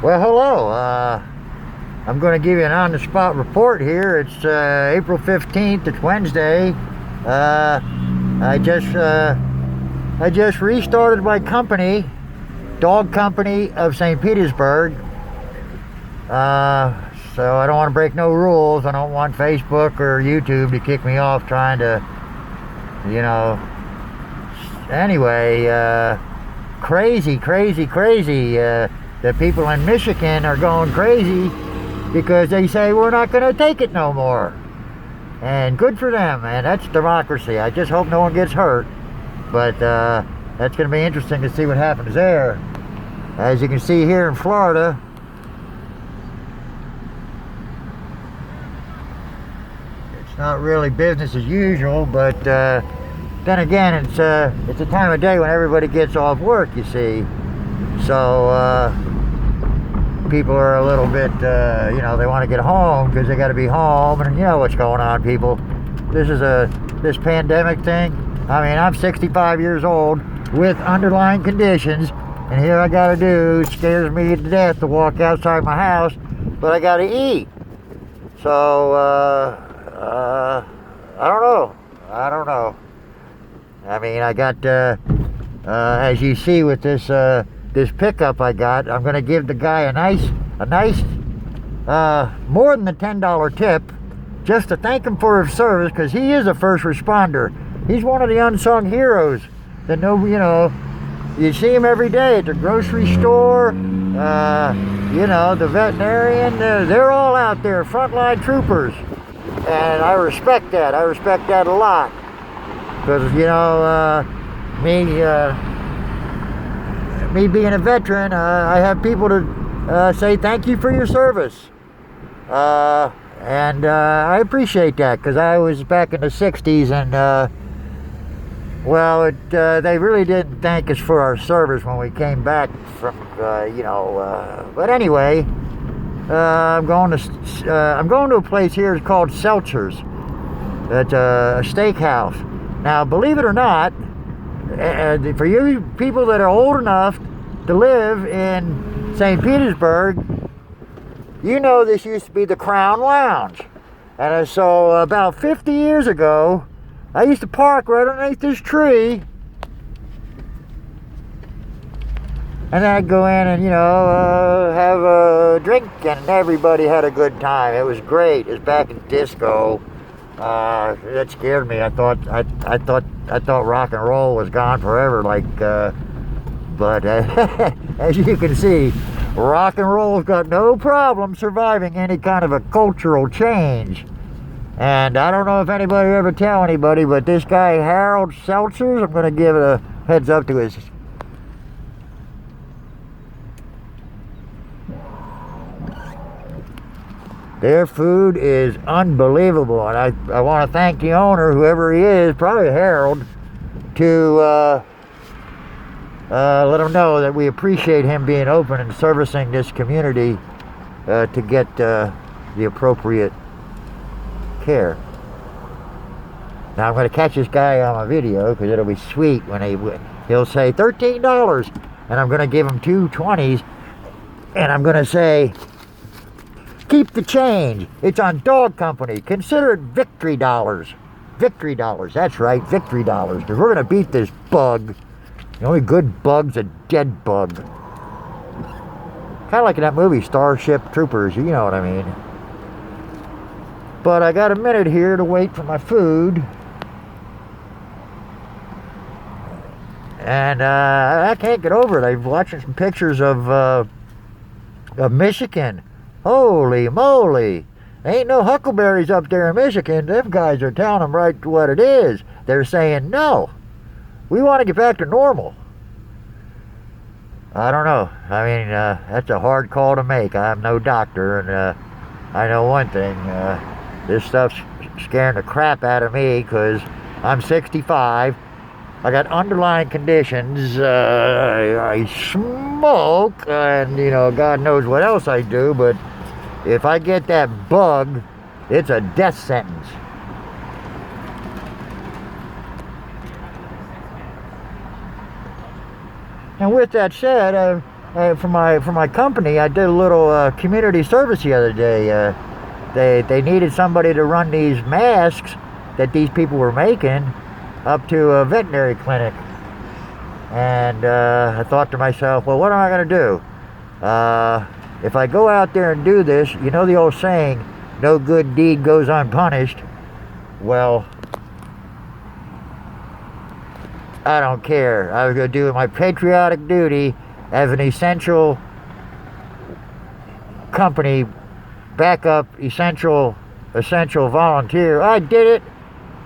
Well, hello. I'm going to give you an on-the-spot report here. It's April 15th. It's Wednesday. I just restarted my company, dog company of St. Petersburg. So I don't want to break no rules. I don't want Facebook or YouTube to kick me off trying to, you know. Anyway, crazy. The people in Michigan are going crazy because they say we're not going to take it no more. And good for them, man. That's democracy. I just hope no one gets hurt. But that's going to be interesting to see what happens there. As you can see here in Florida, it's not really business as usual, but then again, it's a time of day when everybody gets off work, you see. So people are a little bit, they want to get home because they got to be home, and you know what's going on, people. This pandemic thing. I mean, I'm 65 years old with underlying conditions, and here I got to do, it scares me to death to walk outside my house, but I got to eat. So I don't know. I mean, I got, as you see with this pickup I got, I'm going to give the guy a nice, more than the $10 tip, just to thank him for his service, because he is a first responder. He's one of the unsung heroes that you see him every day at the grocery store, the veterinarian, they're all out there, frontline troopers. And I respect that. I respect that a lot. Because, me being a veteran, I have people to say thank you for your service. And I appreciate that, because I was back in the 60s, and, they really didn't thank us for our service when we came back from, but anyway, I'm going to a place here. It's called Seltzer's. It's a steakhouse. Now, believe it or not, for you people that are old enough to live in St. Petersburg, you know this used to be the Crown Lounge. And so about 50 years ago, I used to park right underneath this tree, and then I'd go in and, have a drink, and everybody had a good time. It was great. It was back in disco. That scared me. I thought rock and roll was gone forever. But as you can see, rock and roll's got no problem surviving any kind of a cultural change. And I don't know if anybody ever tell anybody, but this guy Harold Seltzers, I'm going to give it a heads up to his. Their food is unbelievable, and I want to thank the owner, whoever he is, probably Harold, to let him know that we appreciate him being open and servicing this community to get the appropriate care. Now I'm going to catch this guy on my video, because it'll be sweet when he'll say $13, and I'm going to give him two 20s, and I'm going to say, keep the change. It's on dog company. Consider it victory dollars. Victory dollars. That's right, victory dollars. Because we're going to beat this bug. The only good bug's a dead bug. Kind of like in that movie, Starship Troopers. You know what I mean. But I got a minute here to wait for my food. And I can't get over it. I'm watching some pictures of Michigan. Holy moly. Ain't no huckleberries up there in Michigan. Them guys are telling them right what it is. They're saying, no, we want to get back to normal. I don't know. I mean, that's a hard call to make. I'm no doctor, and I know one thing. This stuff's scaring the crap out of me, because I'm 65. I got underlying conditions. I smoke, and, God knows what else I do, but if I get that bug, it's a death sentence. And with that said, for my company, I did a little community service the other day. They needed somebody to run these masks that these people were making up to a veterinary clinic. And I thought to myself, well, what am I going to do? If I go out there and do this, you know the old saying, no good deed goes unpunished. Well, I don't care. I was going to do my patriotic duty as an essential company, backup, essential volunteer. I did it.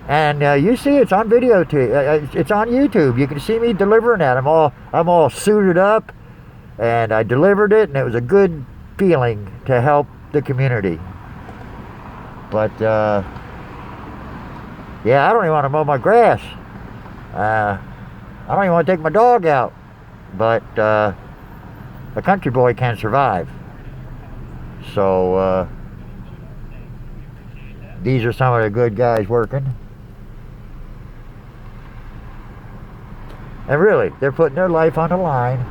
And you see, it's on video too. It's on YouTube. You can see me delivering that. I'm all suited up, and I delivered it, and it was a good feeling to help the community. But yeah, I don't even want to mow my grass. I don't even want to take my dog out. But a country boy can survive. So these are some of the good guys working. And really, they're putting their life on the line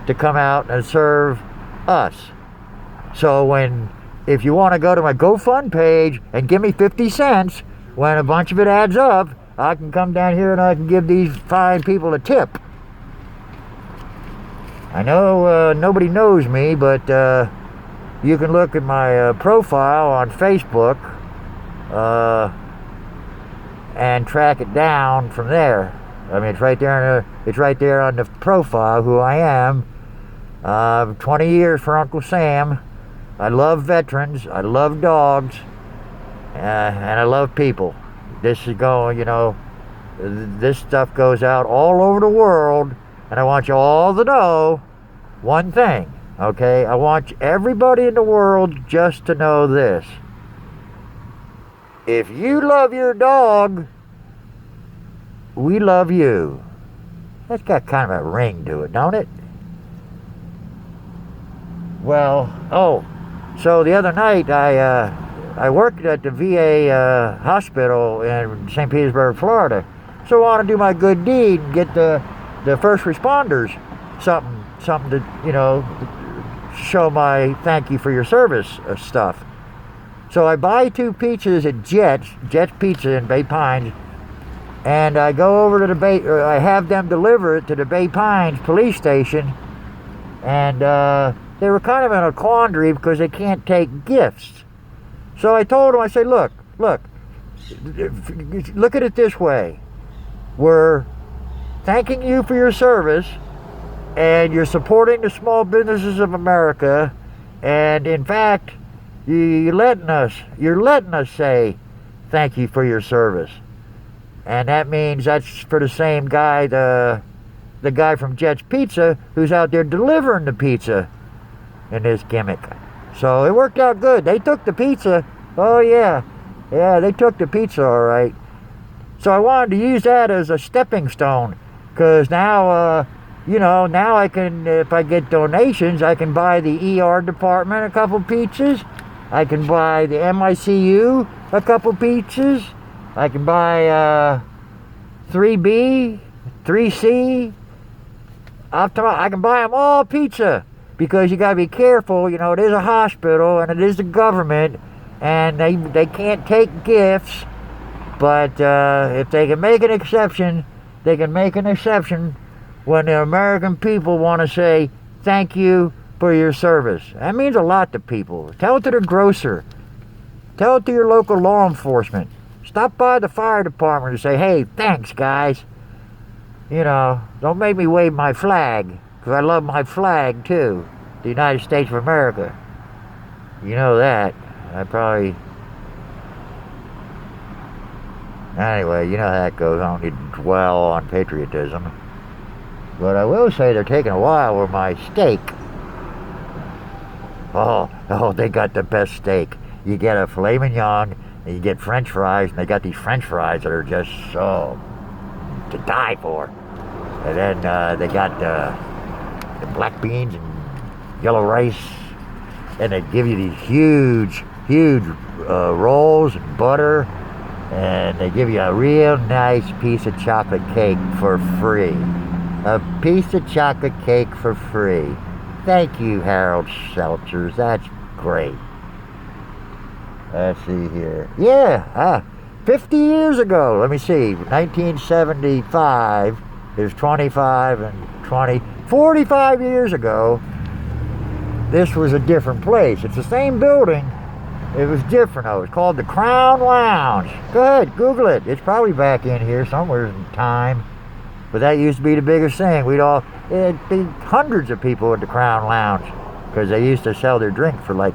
to come out and serve us. So if you want to go to my GoFund page and give me 50 cents, when a bunch of it adds up, I can come down here and I can give these fine people a tip. I know nobody knows me, but you can look at my profile on Facebook and track it down from there. I mean, it's right there on the profile who I am. 20 years for Uncle Sam. I love veterans. I love dogs, and I love people. This is going, this stuff goes out all over the world, and I want you all to know one thing. Okay, I want everybody in the world just to know this. If you love your dog, we love you. That's got kind of a ring to it, don't it? Well, so the other night I worked at the VA hospital in St. Petersburg, Florida. So I want to do my good deed and get the first responders something to, show my thank you for your service stuff. So I buy 2 pizzas at Jet's Pizza in Bay Pines, and I go over to I have them deliver it to the Bay Pines police station, and they were kind of in a quandary because they can't take gifts. So I told them, I said, look at it this way. We're thanking you for your service, and you're supporting the small businesses of America, and in fact, you're letting us say thank you for your service. And that means that's for the same guy, the guy from Jet's Pizza, who's out there delivering the pizza in this gimmick. So it worked out good. They took the pizza. Oh yeah, they took the pizza all right. So I wanted to use that as a stepping stone, because now, now I can, if I get donations, I can buy the ER department a couple pizzas. I can buy the MICU a couple pizzas. I can buy 3B, 3C. I can buy them all pizza, because you got to be careful. It is a hospital and it is the government, and they can't take gifts. But if they can make an exception, they can make an exception when the American people want to say thank you for your service. That means a lot to people. Tell it to the grocer. Tell it to your local law enforcement. Stop by the fire department and say, hey, thanks, guys. Don't make me wave my flag, because I love my flag, too. The United States of America. You know that. Anyway, you know how that goes. I don't need to dwell on patriotism. But I will say they're taking a while with my steak. Oh, they got the best steak. You get a filet mignon, and you get French fries, and they got these French fries that are just so to die for. And then they got the black beans and yellow rice, and they give you these huge rolls and butter, and they give you a real nice piece of chocolate cake for free. A piece of chocolate cake for free. Thank you, Harold Seltzers. That's great. Let's see here. Yeah, 50 years ago. Let me see. 1975 is 25 and 20. 45 years ago, this was a different place. It's the same building. It was different, though. It's called the Crown Lounge. Go ahead, Google it. It's probably back in here somewhere in time. But that used to be the biggest thing. It'd be hundreds of people at the Crown Lounge because they used to sell their drink for like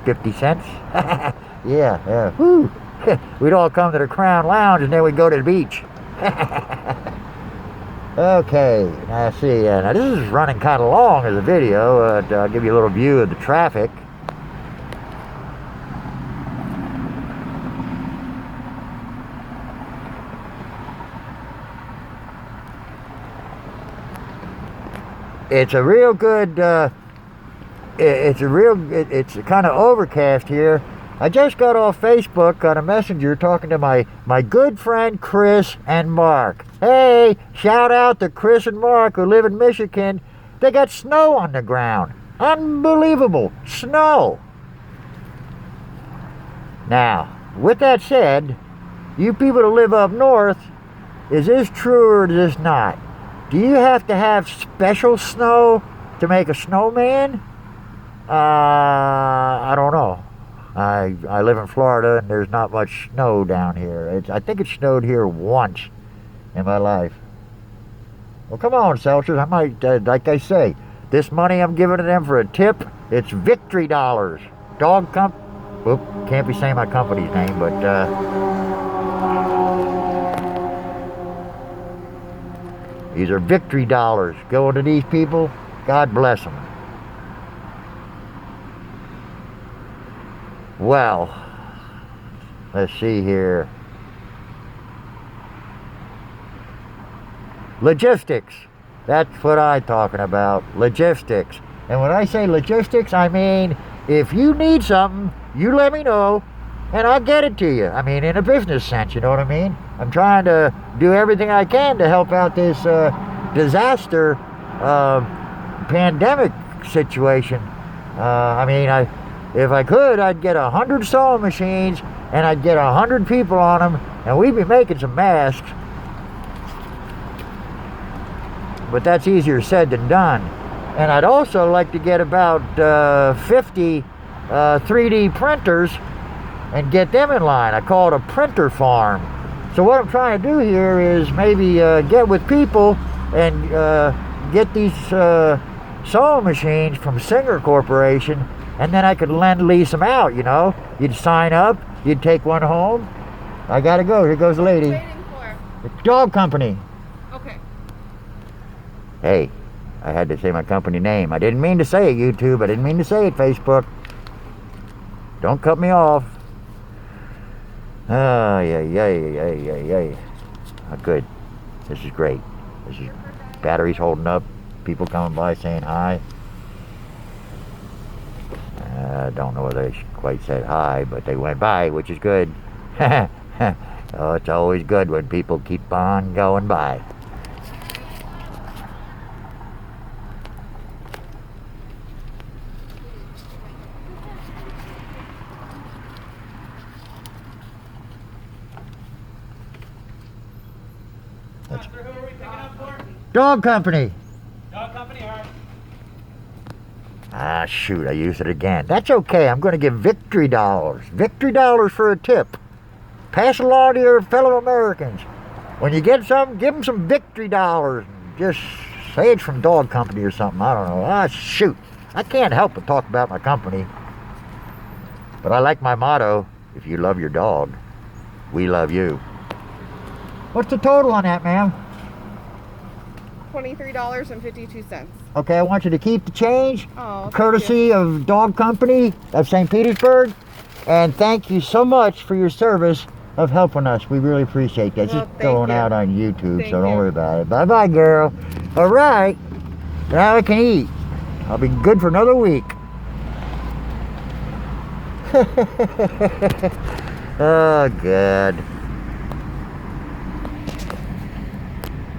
50 cents. Yeah. Woo. We'd all come to the Crown Lounge and then we'd go to the beach. Okay, now see, now this is running kind of long as a video. I'll give you a little view of the traffic. It's a real good, it's kind of overcast here. I just got off Facebook on a messenger talking to my good friend Chris and Mark. Hey, shout out to Chris and Mark who live in Michigan. They got snow on the ground. Unbelievable. Snow. Now, with that said, you people that live up north, is this true or is this not? Do you have to have special snow to make a snowman? I don't know. I live in Florida and there's not much snow down here. I think it snowed here once in my life. Well, come on, Seltzers. I might, like I say, this money I'm giving to them for a tip, it's victory dollars. Whoop, can't be saying my company's name, but these are victory dollars going to these people. God bless them. Well, let's see here. Logistics. That's what I'm talking about. Logistics. And when I say logistics, I mean if you need something, you let me know and I'll get it to you. I mean, in a business sense, you know what I mean? I'm trying to do everything I can to help out this disaster pandemic situation. If I could, I'd get 100 sewing machines and I'd get 100 people on them and we'd be making some masks. But that's easier said than done. And I'd also like to get about 50 3D printers and get them in line. I call it a printer farm. So what I'm trying to do here is maybe get with people and get these sewing machines from Singer Corporation, and then I could lease them out, you know. You'd sign up, you'd take one home. I gotta go, here goes the lady. What are you waiting for? The dog company. Okay. Hey, I had to say my company name. I didn't mean to say it, YouTube. I didn't mean to say it, Facebook. Don't cut me off. Oh, yeah. Oh, good. This is great. Battery's holding up. People coming by saying hi. I don't know whether they quite said hi, but they went by, which is good. Oh, it's always good when people keep on going by. Who are we picking up for? Dog company. Dog company, all right. Ah, shoot, I used it again. That's okay. I'm going to give victory dollars. Victory dollars for a tip. Pass it along to your fellow Americans. When you get something, give them some victory dollars. Just say it's from Dog Company or something. I don't know. Ah, shoot. I can't help but talk about my company. But I like my motto, if you love your dog, we love you. What's the total on that, ma'am? $23.52. Okay, I want you to keep the change. Oh, courtesy of Dog Company of St. Petersburg. And thank you so much for your service of helping us. We really appreciate that. Well, It's going out on YouTube, Thank so don't you. worry about it. Bye-bye, girl. All right. Now I can eat. I'll be good for another week. Oh, good.